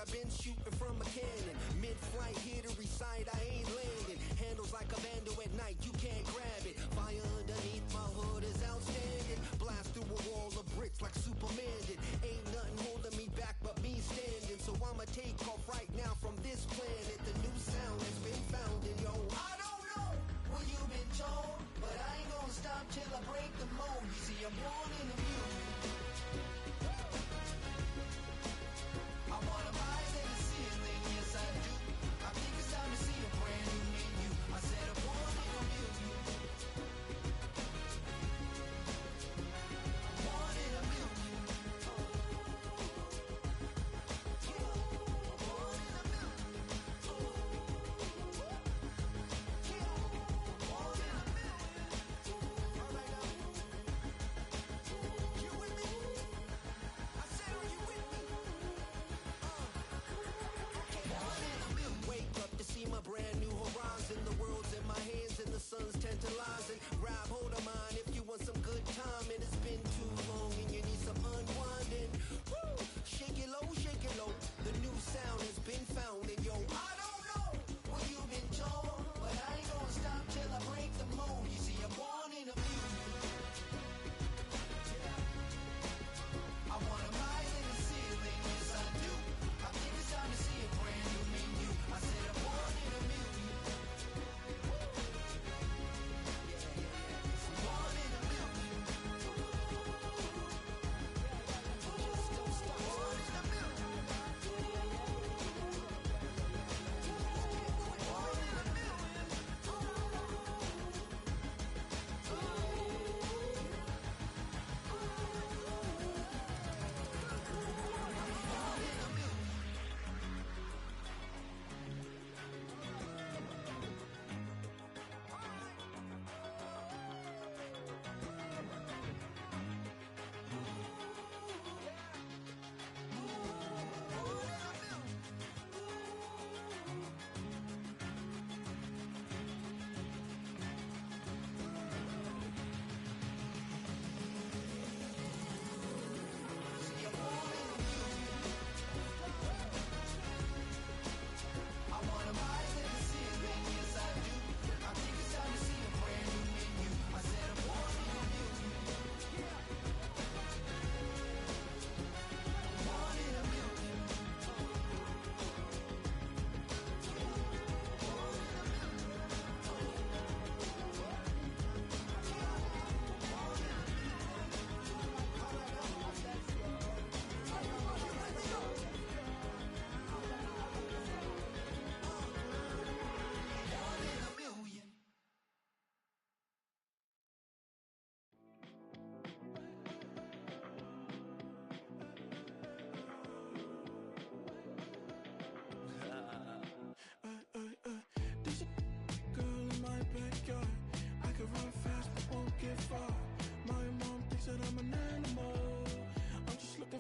I've been shooting from a cannon. Mid-flight, here to recite, I ain't landing. Handles like a vandal at night, you can't grab it. Fire underneath my hood is outstanding. Blast through a wall of bricks like Superman did. Ain't nothing holding me back but me standing. So I'ma take off right now from this planet. The new sound has been found in yo. I don't know what you've been told, but I ain't gonna stop till I break the mold. You see, I'm born in the music. I wanna rise in the ceiling, yes I do. I think it's time to see a brand new menu. I said I'm born in the music. Born in the music. My brand new horizon, the world's in my hands and the sun's tantalizing. Grab hold of mine if you want some good time, and it's been too long and you need some unwinding. Woo! Shake it low, the new sound has been found, and yo, I don't know what you've been told, but I ain't gonna stop till I break the mold. You see, I'm born in the music. I wanna rise in the ceiling, yes I do. I think it's time to see a brand new menu. I said I'm born in the music. Born in the music. Born in the music. Born in the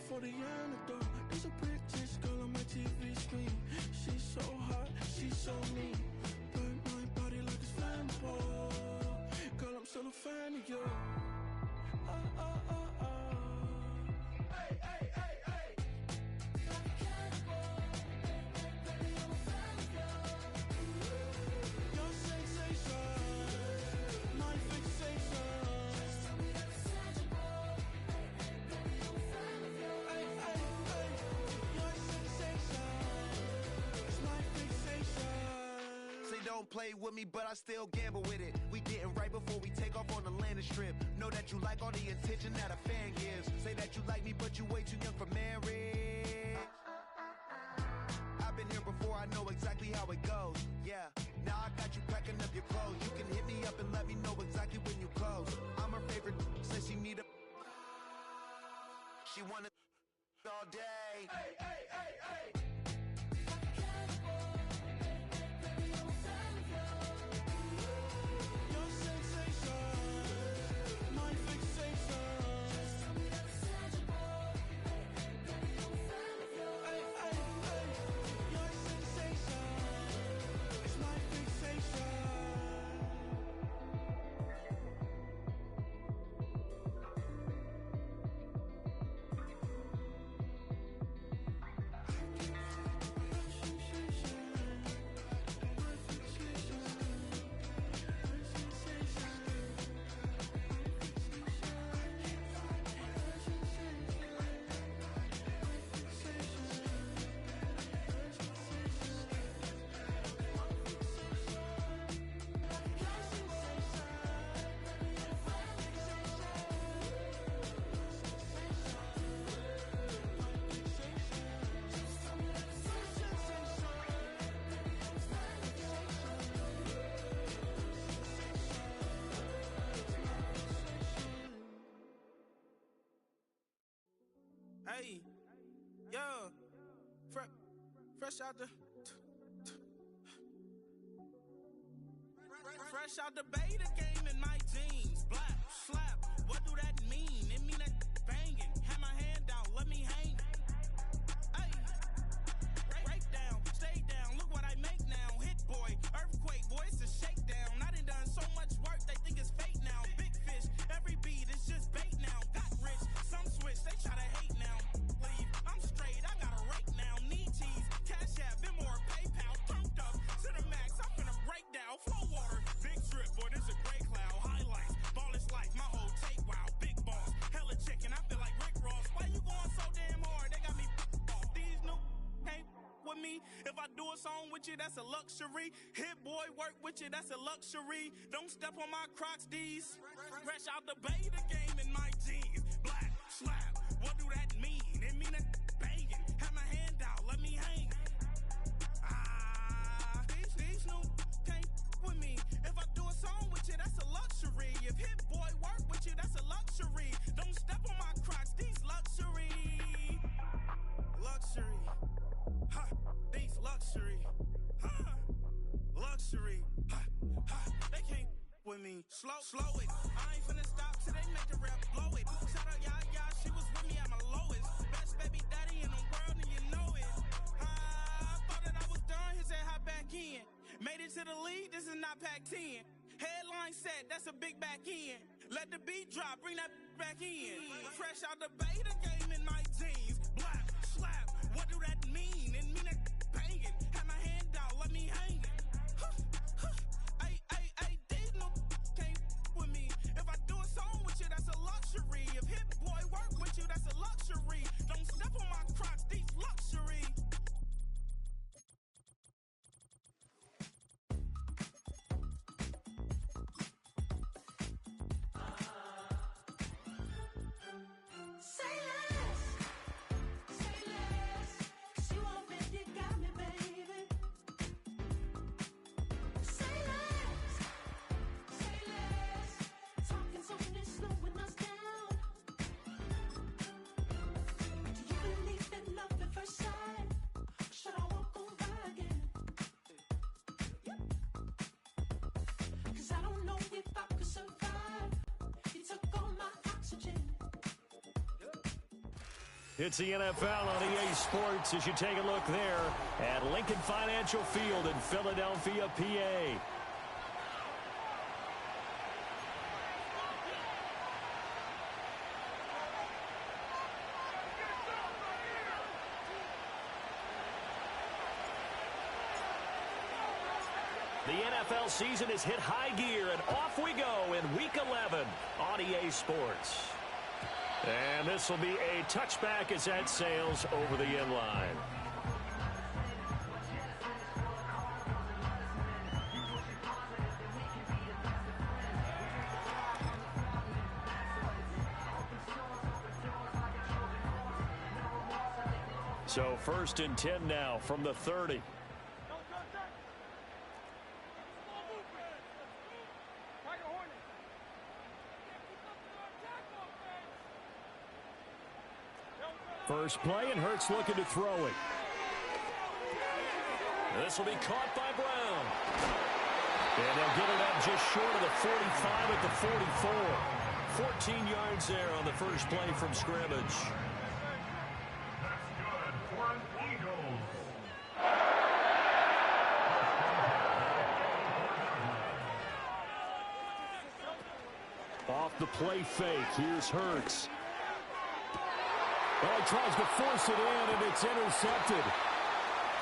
for the antidote. There's a British girl on my TV screen. She's so hot, she's so mean. Burn my body like it's flammable. Girl, I'm still a fan of you. Hey, hey, hey, hey. Like a cannibal. Baby, I'm a fan of you. Your sensation, my fixation. Just tell me that it's tangible. Baby, I'm a fan of you. Hey, hey, hey. Your sensation is my fixation. Say don't play with me, but I still gamble with it. We getting right before we take off on the landing strip. Know that you like all the attention that a fan gives. Say that you like me, but you way too young for marriage. I've been here before, I know exactly how it goes. Yeah, now I got you packing up your clothes. You can hit me up and let me know exactly when you close. I'm her favorite, says she need a. She wanna all day. Hey, hey, hey, hey. Hey, yeah, fresh out the beta game in my jeans. Black slap, what do that mean? It mean that banging. Have my hand out, let me hang. Hey, break down, stay down. Look what I make now. Hit boy, earthquake, boy, it's a shakedown. I done so much work, they think it's fake now. Big fish, every beat is just bait now. Got rich, some switch, they try to hate now. Leave, I'm straight, I got a rake now. Need cheese, cash app, Venmo or PayPal. Turned up to the max, I'm finna break down. Flow water, big trip, boy, this a gray cloud. Highlights, ball is life, my whole take, wow. Big boss, hella chicken, I feel like Rick Ross. Why you going so damn hard? They got me off. These new can't with me. If I do a song with you, that's a luxury. Hit boy, work with you, that's a luxury. Don't step on my Crocs, D's. Fresh out the beta game in my jeans. Black slap, what do that mean? It mean that banging. Have my hand out, let me hang. These new can't with me. If I do a song with you, that's a luxury. If hit boy work with you, that's a luxury. Don't step on my Crocs, these luxury. Luxury. Ha, these luxury. Ha, luxury. Ha, ha, they can't with me. Slow it. I ain't finna stop till they make the rap blow it. Shout out Yaya, she was with me at my lowest. Best baby daddy in the world and you know it. I thought that I was done, he said hop back in. Made it to the lead, this is not Pac-10. Headline set, that's a big back end. Let the beat drop, bring that back in. Fresh out the beta game in my jeans. Black slap, what do that mean? It mean that banging. Have my hand out, let me hang. Ay, these no can't with me. If I do a song with you, that's a luxury. If hit boy work with you, that's a luxury. Don't step on my Crocs, these luxury. It's the NFL on EA Sports as you take a look there at Lincoln Financial Field in Philadelphia, PA. The NFL season has hit high gear, and off we go in Week 11 on EA Sports. And this will be a touchback as that sails over the end line. So 1st and 10 now from the 30. First play, and Hurts looking to throw it. This will be caught by Brown. And they'll get it up just short of the 45 at the 44. 14 yards there on the first play from scrimmage. Off the play fake, here's Hurts. Well, he tries to force it in, and it's intercepted.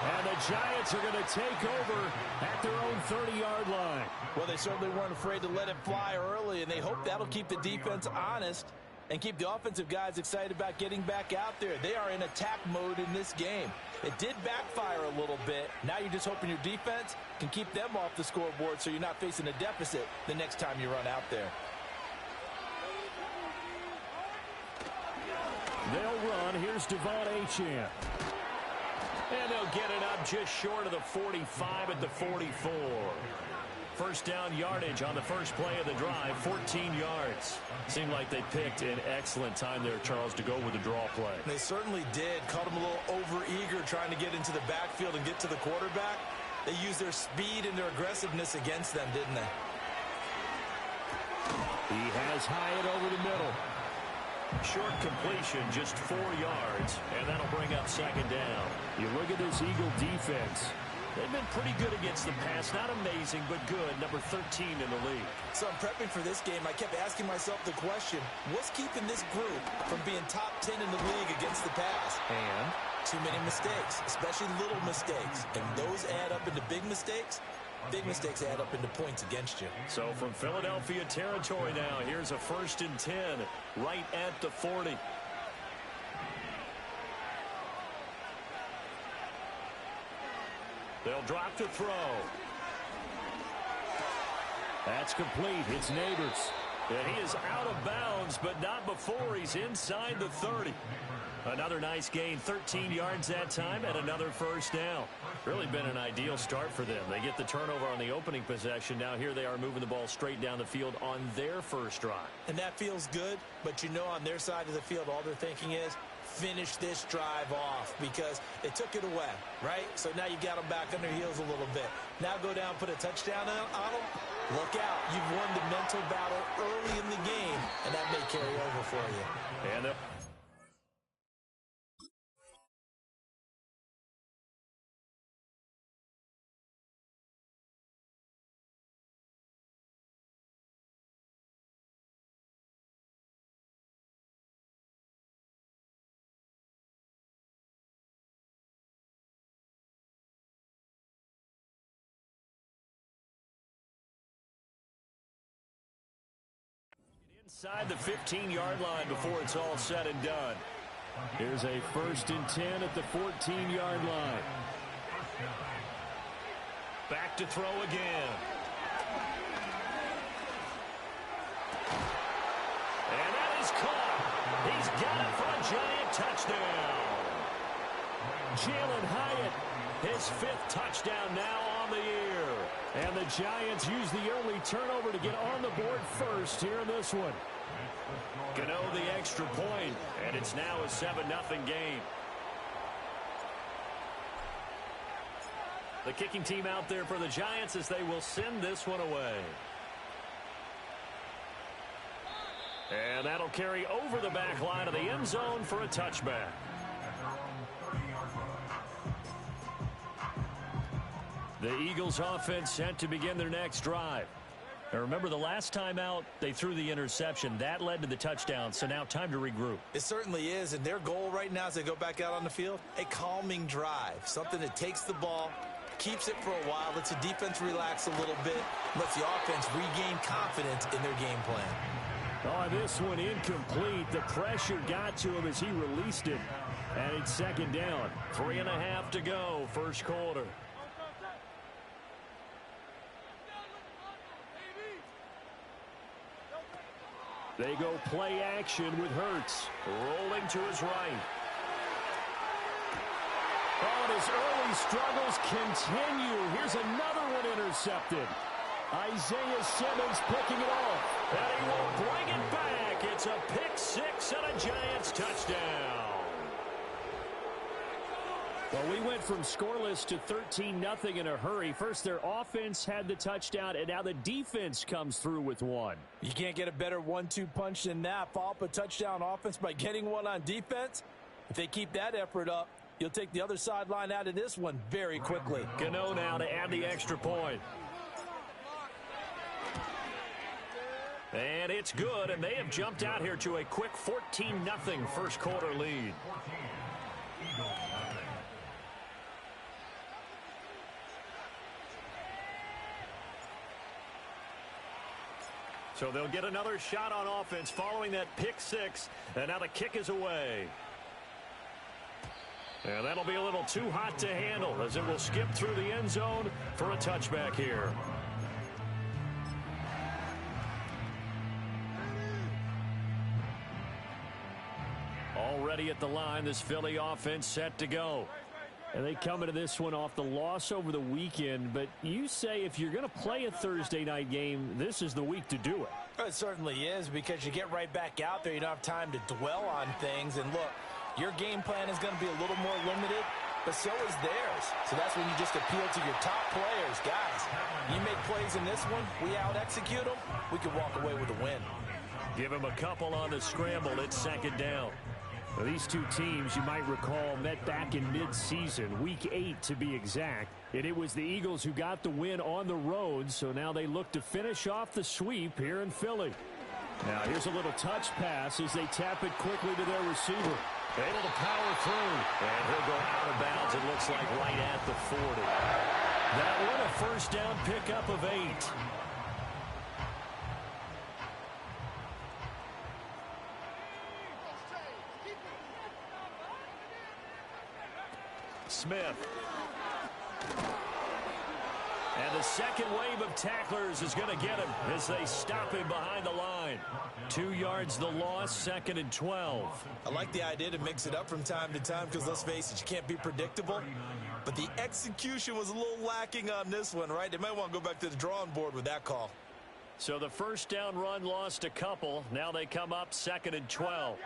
And the Giants are going to take over at their own 30-yard line. Well, they certainly weren't afraid to let it fly early, and they hope that'll keep the defense honest and keep the offensive guys excited about getting back out there. They are in attack mode in this game. It did backfire a little bit. Now you're just hoping your defense can keep them off the scoreboard so you're not facing a deficit the next time you run out there. They'll run. Here's Devon Achane. And they'll get it up just short of the 45 at the 44. First down yardage on the first play of the drive, 14 yards. Seemed like they picked an excellent time there, Charles, to go with the draw play. They certainly did. Caught them a little over-eager trying to get into the backfield and get to the quarterback. They used their speed and their aggressiveness against them, didn't they? He has Hyatt over the middle. Short completion, just 4 yards, and that'll bring up second down. You look at this Eagle defense. They've been pretty good against the pass. Not amazing, but good. Number 13 in the league. So I'm prepping for this game. I kept asking myself the question, what's keeping this group from being top 10 in the league against the pass? And too many mistakes, especially little mistakes. And those add up into big mistakes. Big mistakes add up into points against you. So from Philadelphia territory now, here's a 1st and 10 right at the 40. They'll drop to throw. That's complete. It's Neighbors. And he is out of bounds, but not before he's inside the 30. Another nice gain, 13 yards that time, and another first down. Really been an ideal start for them. They get the turnover on the opening possession. Now here they are moving the ball straight down the field on their first drive. And that feels good, but you know on their side of the field, all they're thinking is, finish this drive off because it took it away, right? So now you got them back on their heels a little bit. Now go down, put a touchdown on them. Look out. You've won the mental battle early in the game, and that may carry over for you. And inside the 15-yard line before it's all said and done. Here's a 1st and 10 at the 14-yard line. Back to throw again. And that is caught. He's got it for a Giant touchdown. Jalen Hyatt, his 5th touchdown now on the year. And the Giants use the early turnover to get on the board first here in this one. Gano the extra point, and it's now a 7-0 game. The kicking team out there for the Giants as they will send this one away. And that'll carry over the back line of the end zone for a touchback. The Eagles offense set to begin their next drive. Now remember, the last time out, they threw the interception. That led to the touchdown, so now time to regroup. It certainly is, and their goal right now as they go back out on the field, a calming drive, something that takes the ball, keeps it for a while, lets the defense relax a little bit, lets the offense regain confidence in their game plan. Oh, this one incomplete. The pressure got to him as he released it, and it's second down. 3.5 to go, first quarter. They go play action with Hurts, rolling to his right. Oh, and his early struggles continue. Here's another one intercepted. Isaiah Simmons picking it off, and he will bring it back. It's a pick 6 and a Giants touchdown. Well, we went from scoreless to 13-0 in a hurry. First, their offense had the touchdown, and now the defense comes through with one. You can't get a better 1-2 punch than that. Follow up a touchdown offense by getting one on defense. If they keep that effort up, you'll take the other sideline out of this one very quickly. Gano now to add the extra point. And it's good, and they have jumped out here to a quick 14-0 first quarter lead. So they'll get another shot on offense following that pick 6, and now the kick is away. And that'll be a little too hot to handle as it will skip through the end zone for a touchback here. Already at the line, this Philly offense set to go. And they come into this one off the loss over the weekend, but you say if you're going to play a Thursday night game, this is the week to do it. It certainly is, because you get right back out there. You don't have time to dwell on things. And look, your game plan is going to be a little more limited, but so is theirs. So that's when you just appeal to your top players. Guys, you make plays in this one, we out-execute them, we can walk away with a win. Give him a couple on the scramble. It's second down. Now, these two teams, you might recall, met back in mid-season, week 8 to be exact. And it was the Eagles who got the win on the road, so now they look to finish off the sweep here in Philly. Now here's a little touch pass as they tap it quickly to their receiver. Able to power through, and he'll go out of bounds, it looks like right at the 40. That one a first down pickup of 8. Smith. And the second wave of tacklers is going to get him as they stop him behind the line. 2 yards the loss, second and 12. I like the idea to mix it up from time to time because, let's face it, you can't be predictable. But the execution was a little lacking on this one, right? They might want to go back to the drawing board with that call. So the first down run lost a couple. Now they come up second and 12.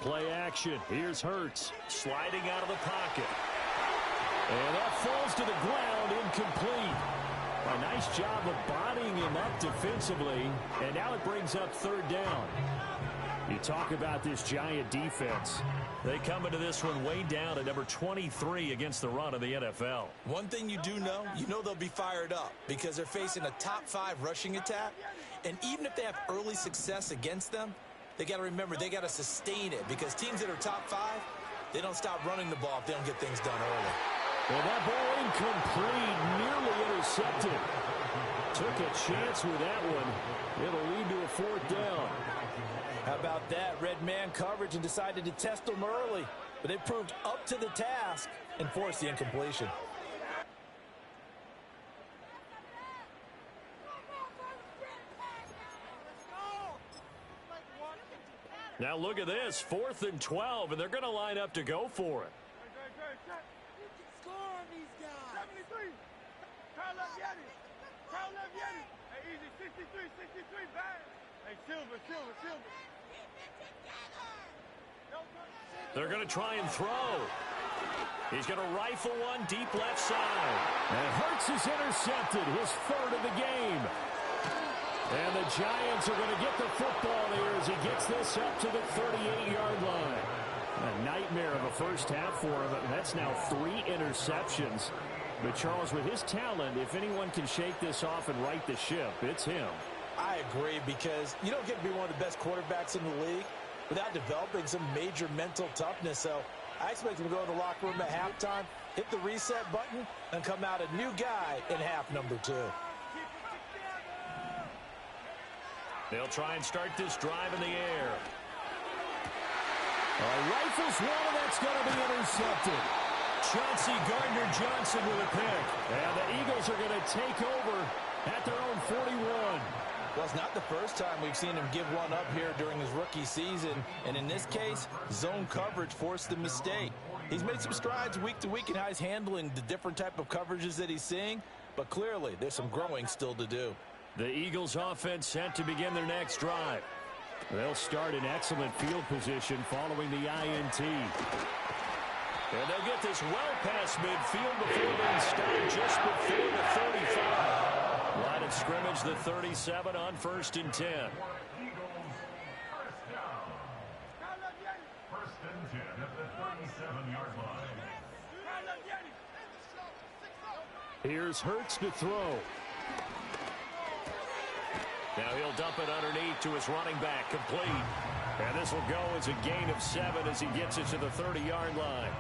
Play action. Here's Hurts sliding out of the pocket. And that falls to the ground, incomplete. A nice job of bodying him up defensively. And now it brings up third down. You talk about this Giant defense. They come into this one way down at number 23 against the run of the NFL. One thing you do know, they'll be fired up because they're facing a top 5 rushing attack. And even if they have early success against them, they got to remember they got to sustain it because teams that are top 5, they don't stop running the ball if they don't get things done early. Well, that ball incomplete, nearly intercepted. Took a chance with that one. It'll lead to a fourth down. How about that? Red man coverage and decided to test them early. But they proved up to the task and forced the incompletion. Now look at this, 4th and 12, and they're going to line up to go for it. Score on these guys. 73. Carl up Yeti. Carl up Yeti. Hey, easy. 63, 63, bang. Hey, Silver. They're going to try and throw. He's going to rifle one deep left side. And Hurts is intercepted, his 3rd of the game. And the Giants are going to get the football here as he gets this up to the 38-yard line. A nightmare of a first half for him. That's now 3 interceptions. But, Charles, with his talent, if anyone can shake this off and right the ship, it's him. I agree because you don't get to be one of the best quarterbacks in the league without developing some major mental toughness. So I expect him to go in the locker room at halftime, hit the reset button, and come out a new guy in half number 2. They'll try and start this drive in the air. Rifles one, and that's going to be intercepted. Chauncey Gardner-Johnson with a pick. And the Eagles are going to take over at their own 41. Well, it's not the first time we've seen him give one up here during his rookie season. And in this case, zone coverage forced the mistake. He's made some strides week to week in how he's handling the different type of coverages that he's seeing. But clearly, there's some growing still to do. The Eagles offense set to begin their next drive. They'll start in excellent field position following the INT. And they'll get this well past midfield before being stopped just before the 35. Line of scrimmage, the 37 on 1st and 10. First and 10 at the 37-yard line. Here's Hurts to throw. Now he'll dump it underneath to his running back, complete. And this will go as a gain of 7 as he gets it to the 30-yard line.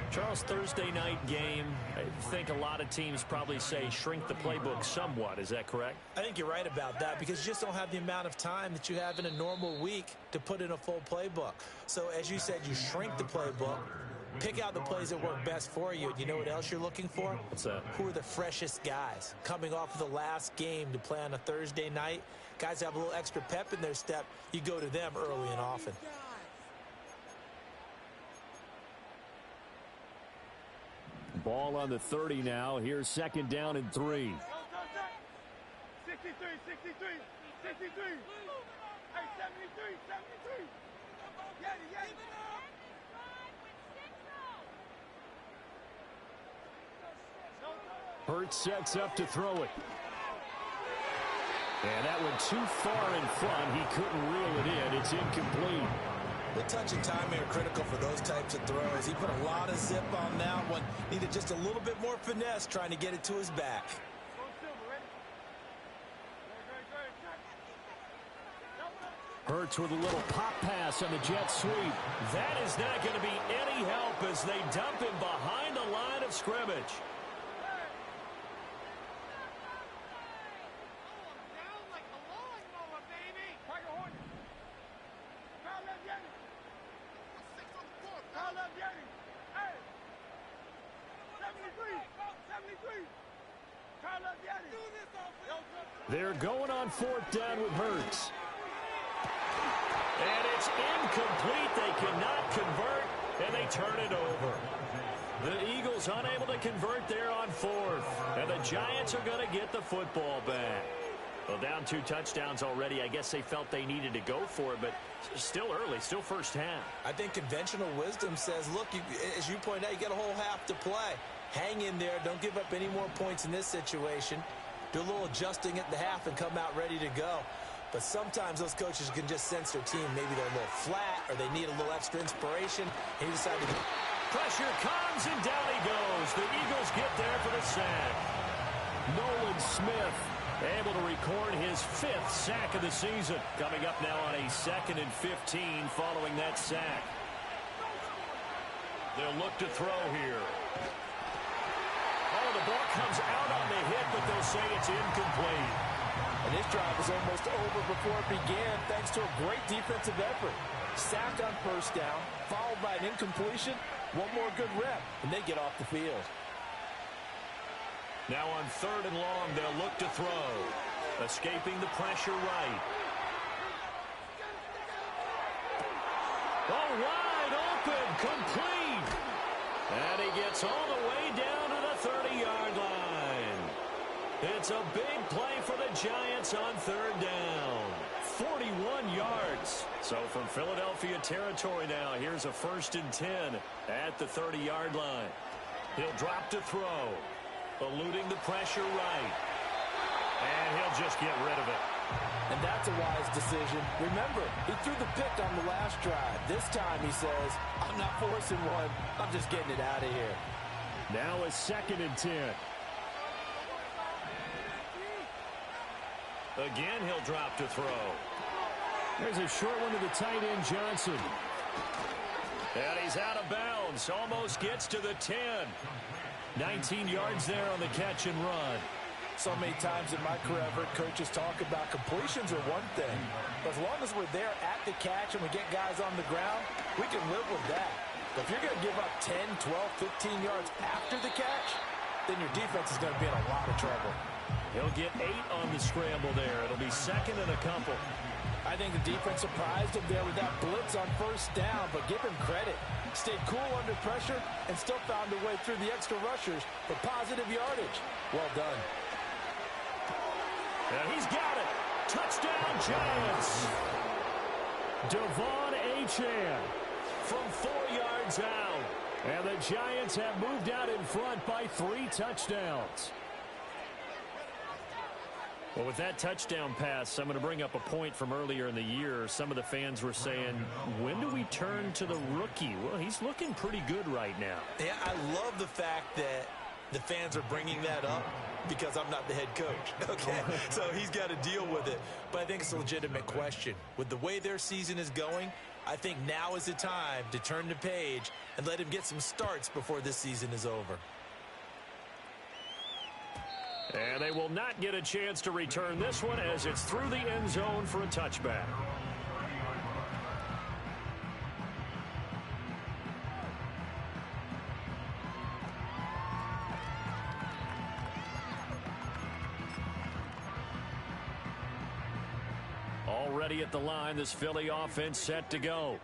Charles, Thursday night game, I think a lot of teams probably say shrink the playbook somewhat. Is that correct? I think you're right about that because you just don't have the amount of time that you have in a normal week to put in a full playbook. So as you said, you shrink the playbook, Pick out the plays that work best for you. And you know what else you're looking for? What's that? Who are the freshest guys? Coming off of the last game to play on a Thursday night, guys have a little extra pep in their step. You go to them early and often. Ball on the 30 now. Here's second down and 3. 63, 63, 63. Hey, 73, 73. Yeti, Yeti. Hurts sets up to throw it. And that went too far in front. He couldn't reel it in. It's incomplete. The touch and timing are critical for those types of throws. He put a lot of zip on that one. Needed just a little bit more finesse trying to get it to his back. Hurts with a little pop pass on the jet sweep. That is not going to be any help as they dump him behind the line of scrimmage. They're going on fourth down with Hurts. And it's incomplete. They cannot convert, and they turn it over. The Eagles unable to convert there on fourth. And the Giants are going to get the football back. Well, down 2 touchdowns already. I guess they felt they needed to go for it, but still early, still first half. I think conventional wisdom says, look, as you point out, you got a whole half to play. Hang in there. Don't give up any more points in this situation. Do a little adjusting at the half and come out ready to go. But sometimes those coaches can just sense their team. Maybe they're a little flat or they need a little extra inspiration. And he decided to... Pressure comes, and down he goes. The Eagles get there for the sack. Nolan Smith able to record his 5th sack of the season. Coming up now on a 2nd and 15 following that sack. They'll look to throw here. Oh, the ball comes out on the hit, but they'll say it's incomplete. And this drive was almost over before it began thanks to a great defensive effort. Sacked on first down, followed by an incompletion. One more good rep, and they get off the field. Now on 3rd and long, they'll look to throw. Escaping the pressure right. Oh, wide open, complete. And he gets all the way down to the 30-yard line. It's a big play for the Giants on 3rd down. 41 yards. So from Philadelphia territory now, here's a 1st and 10 at the 30-yard line. He'll drop to throw. Eluding the pressure right. And he'll just get rid of it. And that's a wise decision. Remember, he threw the pick on the last drive. This time he says, I'm not forcing one. I'm just getting it out of here. Now a 2nd and 10. Again, he'll drop to throw. There's a short one to the tight end, Johnson. And he's out of bounds. Almost gets to the 10. 19 yards there on the catch and run. So many times in my career, I've heard coaches talk about completions are one thing. But as long as we're there at the catch and we get guys on the ground, we can live with that. But if you're going to give up 10, 12, 15 yards after the catch, then your defense is going to be in a lot of trouble. He'll get 8 on the scramble there. It'll be 2nd and a couple. I think the defense surprised him there with that blitz on first down, but give him credit. Stayed cool under pressure and still found a way through the extra rushers for positive yardage. Well done. And he's got it. Touchdown, Giants. Devon Achane from 4 yards out. And the Giants have moved out in front by 3 touchdowns. Well, with that touchdown pass, I'm going to bring up a point from earlier in the year. Some of the fans were saying, when do we turn to the rookie? Well, he's looking pretty good right now. Yeah, I love the fact that the fans are bringing that up because I'm not the head coach, okay? So he's got to deal with it. But I think it's a legitimate question. With the way their season is going, I think now is the time to turn the page and let him get some starts before this season is over. And they will not get a chance to return this one as it's through the end zone for a touchback. ready at the line. This Philly offense set to go.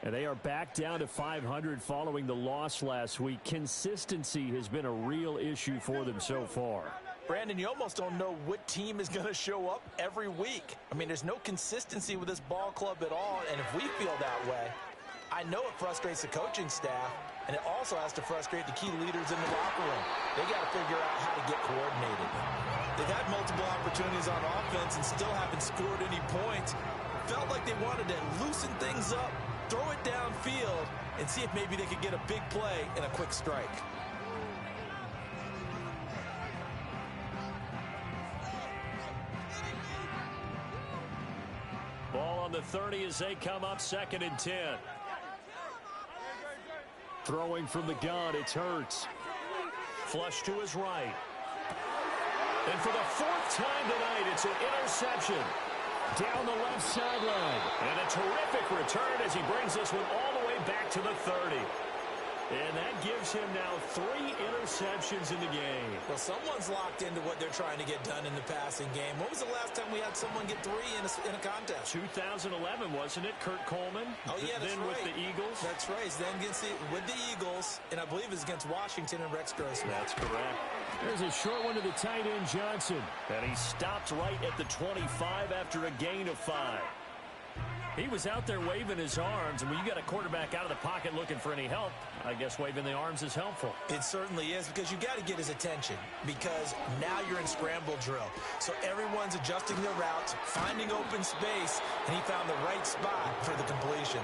And they are back down to 500 following the loss last week. Consistency has been a real issue for them so far. Brandon, you almost don't know what team is going to show up every week. I mean, there's no consistency with this ball club at all, and if we feel that way, I know it frustrates the coaching staff, and it also has to frustrate the key leaders in the locker room. They got to figure out how to get coordinated. They've had multiple opportunities on offense and still haven't scored any points. Felt like they wanted to loosen things up, throw it downfield, and see if maybe they could get a big play and a quick strike. Ball on the 30 as they come up 2nd and 10. Throwing from the gun, it's Hurts. Flush to his right. And for the 4th time tonight, it's an interception. Down the left sideline. And a terrific return as he brings this one all the way back to the 30. And that gives him now 3 interceptions in the game. Well, someone's locked into what they're trying to get done in the passing game. When was the last time we had someone get 3 in a contest? 2011, wasn't it? Kurt Coleman. Oh, yeah, that's then right. with the Eagles. That's right. Then with the Eagles, and I believe it's against Washington and Rex Grossman. That's correct. There's a short one to the tight end, Johnson. And he stopped right at the 25 after a gain of 5. He was out there waving his arms, and when you got a quarterback out of the pocket looking for any help, I guess waving the arms is helpful. It certainly is, because you got to get his attention, because now you're in scramble drill. So everyone's adjusting their routes, finding open space, and he found the right spot for the completion.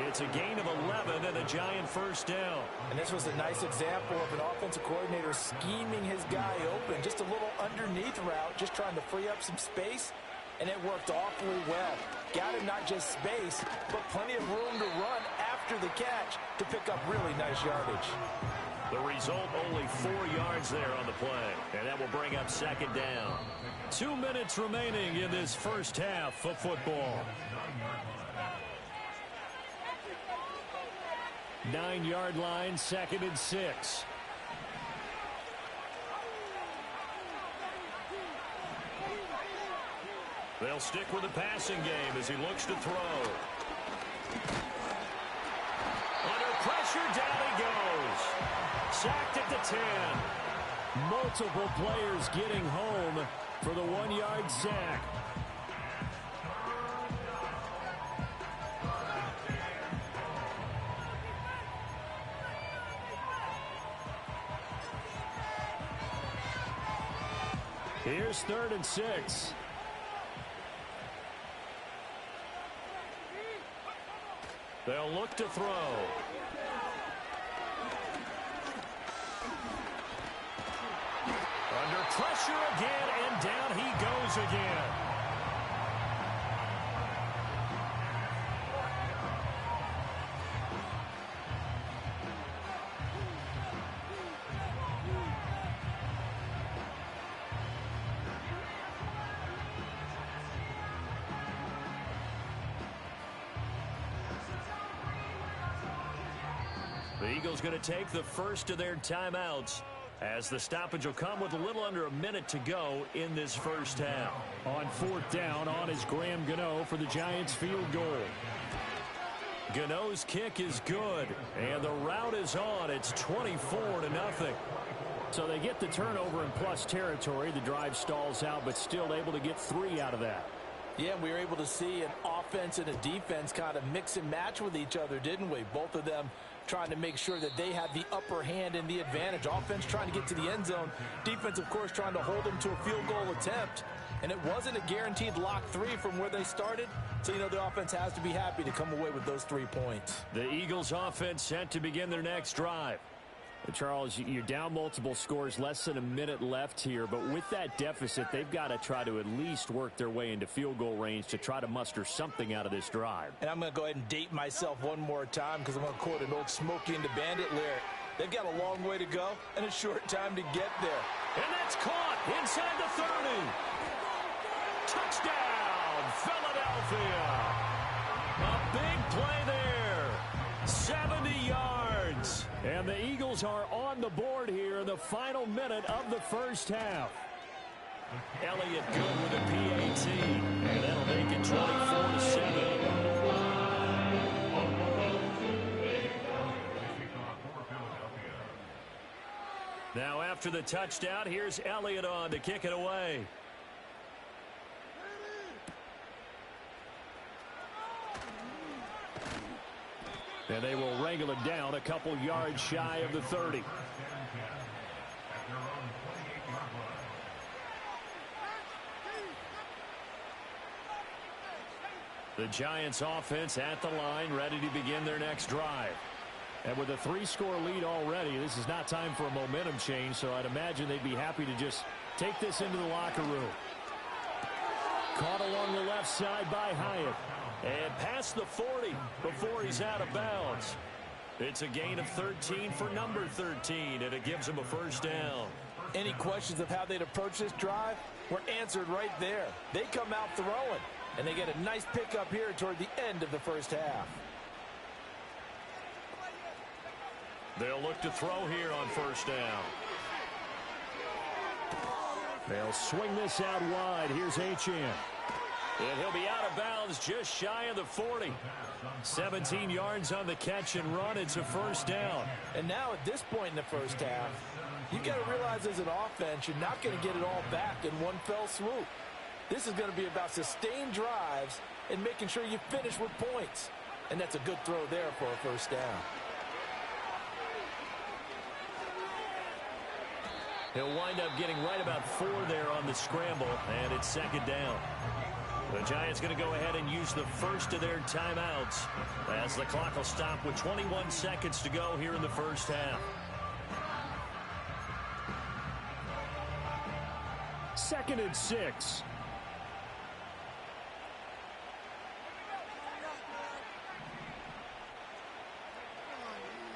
It's a gain of 11 and a Giant first down. And this was a nice example of an offensive coordinator scheming his guy open. Just a little underneath route, just trying to free up some space, and it worked awfully well. Got him not just space, but plenty of room to run after the catch to pick up really nice yardage. The result, only 4 yards there on the play, and that will bring up 2nd down. 2 minutes remaining in this first half of football. 9-yard line, 2nd and 6. They'll stick with the passing game as he looks to throw. Under pressure, down he goes. Sacked at the 10. Multiple players getting home for the 1-yard sack. Here's 3rd and 6. They'll look to throw. Under pressure again, and down he goes again. The Eagles going to take the first of their timeouts as the stoppage will come with a little under a minute to go in this first half. On 4th down, on is Graham Gano for the Giants field goal. Gano's kick is good, and the route is on. It's 24-0. So they get the turnover in plus territory. The drive stalls out, but still able to get 3 out of that. Yeah, we were able to see an offense and a defense kind of mix and match with each other, didn't we? Both of them trying to make sure that they had the upper hand and the advantage. Offense trying to get to the end zone. Defense, of course, trying to hold them to a field goal attempt. And it wasn't a guaranteed lock 3 from where they started. So, you know, the offense has to be happy to come away with those 3 points. The Eagles offense set to begin their next drive. Charles, you're down multiple scores, less than a minute left here, but with that deficit, they've got to try to at least work their way into field goal range to try to muster something out of this drive. And I'm going to go ahead and date myself one more time because I'm going to quote an old Smokey and the Bandit lyric. They've got a long way to go and a short time to get there. And that's caught inside the 30. Touchdown, Philadelphia. A big play there. 70 yards. And the Eagles are on the board here in the final minute of the first half. Elliott good with a PAT, and that'll make it 24-7. Now after the touchdown, here's Elliott on to kick it away. And they will wrangle it down a couple yards shy of the 30. The Giants offense at the line, ready to begin their next drive. And with a 3-score lead already, this is not time for a momentum change, so I'd imagine they'd be happy to just take this into the locker room. Caught along the left side by Hyatt. And past the 40 before he's out of bounds. It's a gain of 13 for number 13, and it gives him a first down. Any questions of how they'd approach this drive were answered right there. They come out throwing, and they get a nice pickup here toward the end of the first half. They'll look to throw here on first down. They'll swing this out wide. Here's Achane. And he'll be out of bounds just shy of the 40. 17 yards on the catch and run. It's a first down. And now at this point in the first half, you got to realize as an offense, you're not going to get it all back in one fell swoop. This is going to be about sustained drives and making sure you finish with points. And that's a good throw there for a first down. He'll wind up getting right about 4 there on the scramble, and it's second down. The Giants going to go ahead and use the first of their timeouts as the clock will stop with 21 seconds to go here in the first half. 2nd and 6.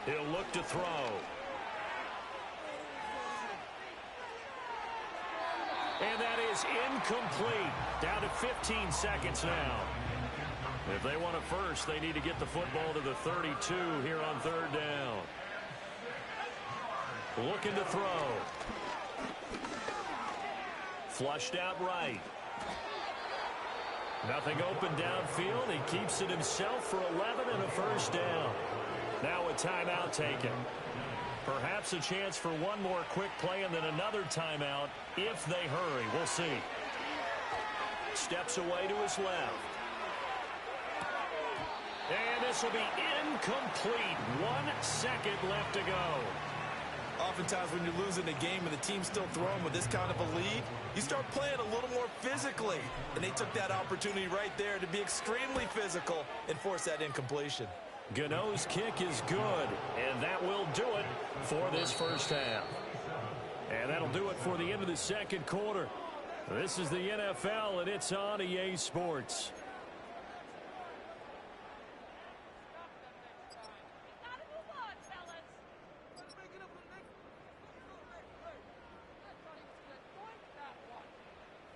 He'll look to throw. And that is incomplete. Down to 15 seconds now. If they want a first, they need to get the football to the 32 here on third down. Looking to throw. Flushed out right. Nothing open downfield. He keeps it himself for 11 and a first down. Now a timeout taken. Perhaps a chance for one more quick play and then another timeout if they hurry. We'll see. Steps away to his left. And this will be incomplete. 1 second left to go. Oftentimes when you're losing a game and the team's still throwing with this kind of a lead, you start playing a little more physically. And they took that opportunity right there to be extremely physical and force that incompletion. Gano's kick is good, and that will do it for this first half. And that'll do it for the end of the second quarter. This is the NFL, and it's on EA Sports.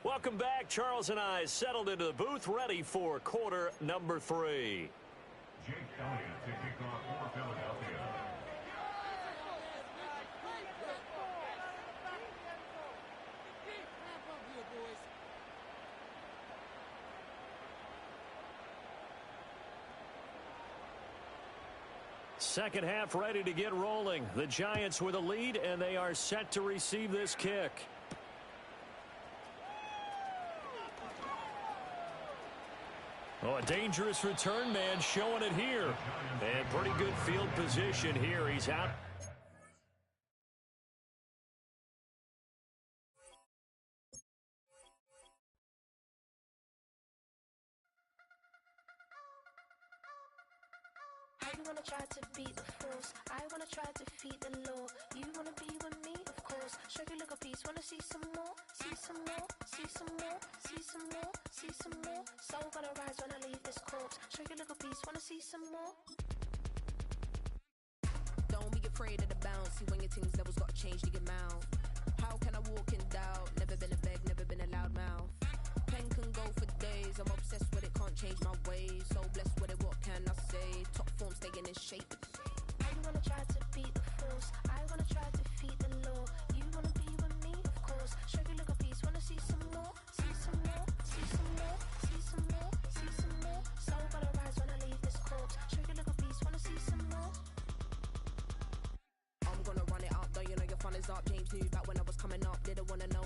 Welcome back. Charles and I settled into the booth, ready for quarter number 3. Jake Elliott to kick off for Philadelphia. Second half ready to get rolling. The Giants with a lead, and they are set to receive this kick. Oh, a dangerous return man showing it here. And pretty good field position here. He's out. I wanna try to beat the force. I wanna try to defeat the law. You wanna be with me, of course. Show you look a piece. Wanna see some more? See some more? See some more? See some more? See some more? Soul gonna rise when I leave this corpse. Show you look a piece. Wanna see some more? Don't be afraid of the bounce. See when your things levels gotta change to your mouth. How can I walk in doubt? Never been a beg, never been a loud mouth. Pen can go for days. I'm obsessed with it, can't change my ways. So blessed with it, what can I say? Top form staying in shape. I wanna try to beat the force. I wanna try to defeat the law. You wanna be with me, of course. Show you look a piece. Wanna see some up. James knew back when I was coming up, didn't wanna know